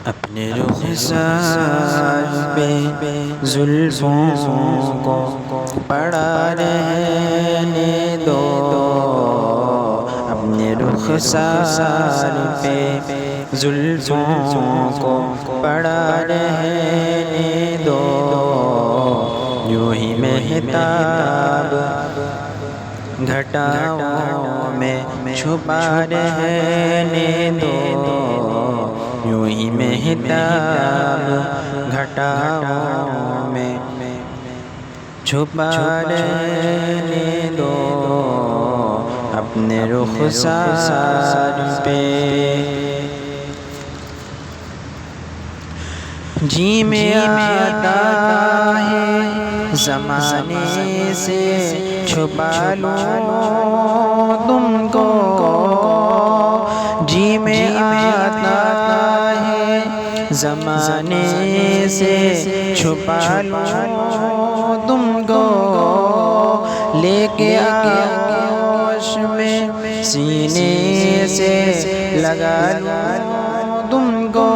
اپنے رخسار پہ زلفوں کو پڑا رہنے دو، اپنے رخسار پہ زلفوں کو پڑا رہنے دو، یوں ہی مہتاب گھٹاؤں میں چھپا رہنے دو، یوں ہی مہتاب گھٹاؤں میں چھپا رہنے دو، اپنے رخسار پہ جی میں آتا ہے زمانے سے چھپا لوں تم کو، جی میں آتا ہے زمانے سے چھپا لوں تم کو، لے کے آغوش میں سینے سے لگا لوں تم کو،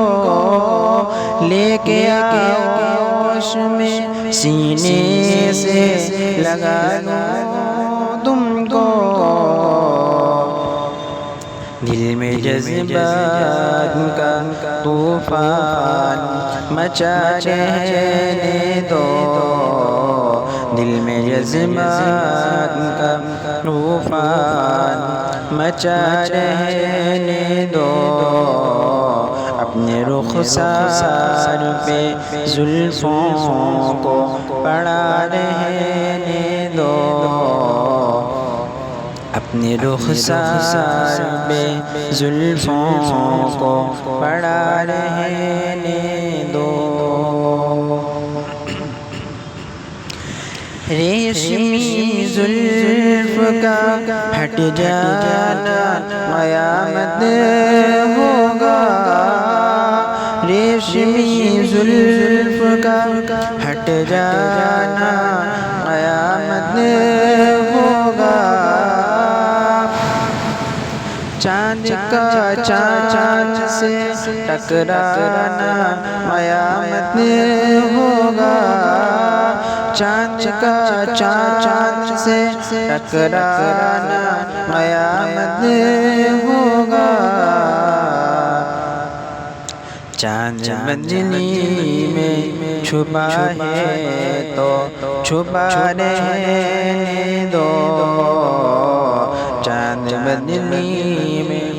لے کے آغوش میں سینے سے لگا لوں تم کو، دل میں جذبات کا طوفان مچا رہنے دو، دل میں جذبات کا طوفان مچا رہنے دو، اپنے رخسار پہ زلفوں کو پڑا رہنے دو، اپنے رخسار پہ زلفوں کو پڑا رہنے دو، ریشمی زلف کا ہٹ جانا قیامت ہوگا، ریشمی زلف کا ہٹ جانا قیامت ہوگا، چاند کا چاند سے ٹکرانا قیامت ہوگا، چاند کا چاند سے ٹکرانا قیامت ہوگا، چاند بدلی میں چھپا ہے تو چھپا رہنے دو، چاند بدلی میں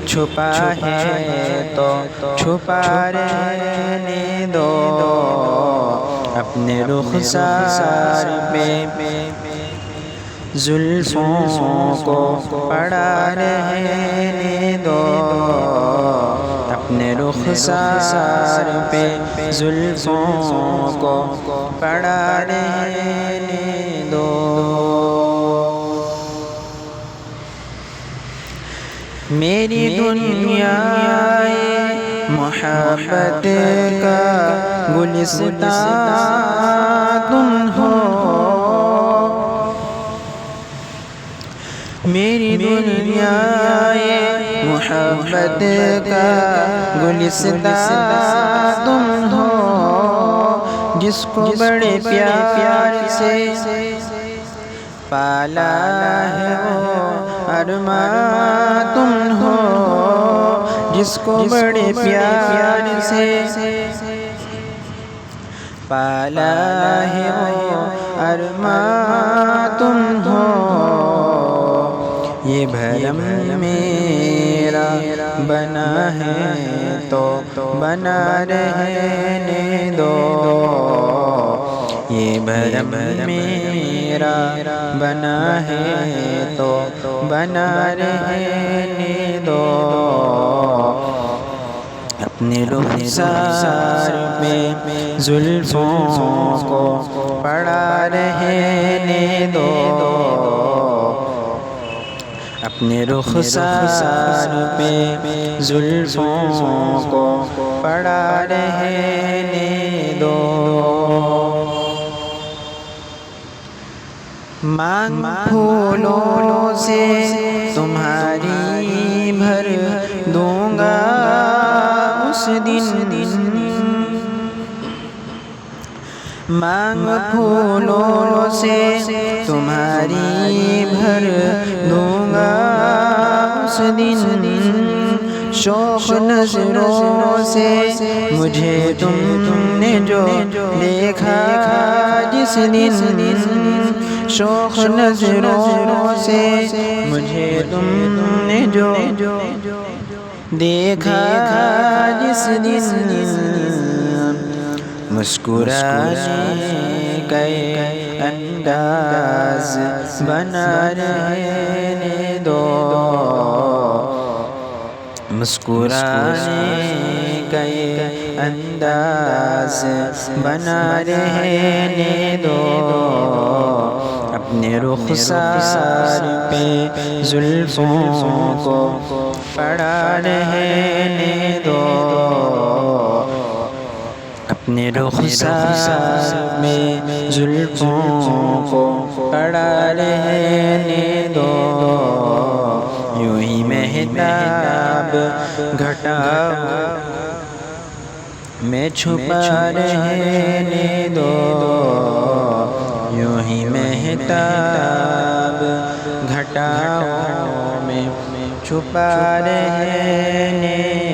چھپا ہے تو چھپا رہنے دو، اپنے رخسار پہ زلفوں کو پڑا رہنے دو، اپنے رخسار پہ زلفوں کو پڑا رہنے دو، میری دنیا محبت کا گلستان تم ہو، میری دنیا محبت کا گلستان تم ہو، جس کو بڑے پیار سے پالا ہے وہ ارمان تم ہو، جس کو بڑے پیار سے پالا ہے وہ ارمان تم ہو، یہ بھرم میرا بنا ہے تو بنا رہنے دو، یہ بھرم میرا بنا ہے تو بنا رہنے دو، اپنے رخسار پہ زلفوں کو پڑا رہنے دو، اپنے رخسار پہ زلفوں کو پڑا رہنے دو، مانگ پھولوں سے تمہاری بھر دوں گا اس دن مانگ پھولوں سے تمہاری بھر دوں گا اس دن شوق نظروں سے مجھے تم نے جو دیکھا جس دن شوق نظروں سے مجھے تم نے جو دیکھا جس دن مسکرانے کا انداز بنا رہنے دو مسکرانے کا انداز بنا رہنے دو اپنے رخسار پہ زلفوں کو پڑا رہنے دو اپنے رخسار میں زلفوں کو پڑا رہنے دو یوں ہی مہتاب گھٹاؤ میں چھپا رہنے دو یوں ہی مہتاب گھٹاؤ میں چھپا رہنے